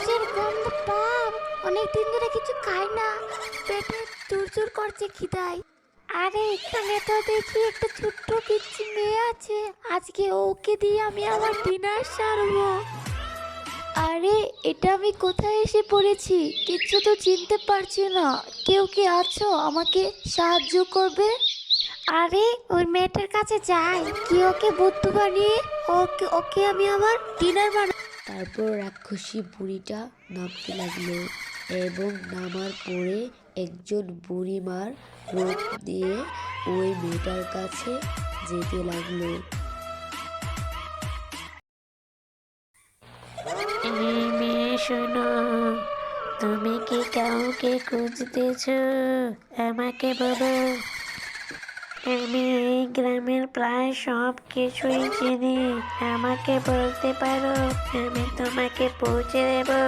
কিসের গন্ধ পাপ? অনেকদিন ধরে কিছু খাই না, পেটে চুরচুর করছে খিদায়। আরে এখানে তো দেখি একটা ছোট্ট পিচ্চি মেয়ে আছে, আজকে ওকে দিয়ে আমি আমার ডিনার সারবো। আরে এটা আমি কোথায় এসে পড়েছি, কিচ্ছু তো চিনতে পারছি না। কেউ কি আছো আমাকে সাহায্য করবে? আরে ওই মেয়েটার কাছে যাই, কি ওকে বুদ্ধু বানিয়ে ওকে ওকে আমি আমার ডিনার বানাবো। তারপর রাক্ষসী বুড়িটা নামতে লাগলো এবং নামার পরে একজন বুড়িমার রূপ দিয়ে ওই মেয়েটার কাছে যেতে লাগলো। এই মেয়ে শোনো, তুমি কি কাউকে খুঁজতেছো? আমাকে বলো। আমি এই গ্রামের প্রায় সব কিছুই চিনি। আমাকে বলতে পারো, আমি তোমাকে পৌঁছে দেবো।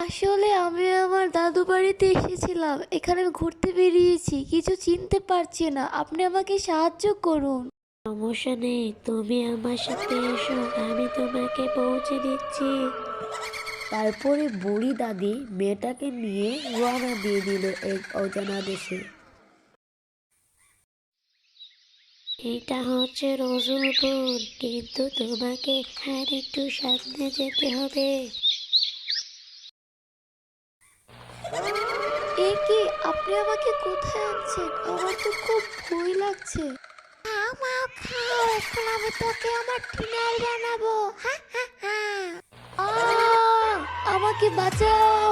আসলে আমি আমার দাদু বাড়িতে এসেছিলাম, এখানে ঘুরতে বেরিয়েছি, কিছু চিনতে পারছি না, আপনি আমাকে সাহায্য করুন। সমস্যা নেই, তুমি আমার সাথে এসো, আমি তোমাকে পৌঁছে দিচ্ছি। তারপরে বুড়ি দাদি মেয়েটাকে নিয়ে রওনা দিয়ে দিল এক অজানা দেশে। এটা হচ্ছে রসুলপুর, কিন্তু তোমাকে আর একটু সামনে যেতে হবে। এ কি, আপনি আমাকে কোথায় আনছেন? আমার তো খুব ভয় লাগছে। খাও খাও, এখন আমি তোকে আমার ডিনার বানাবো। হা হা হা। আমাকে বাঁচাও।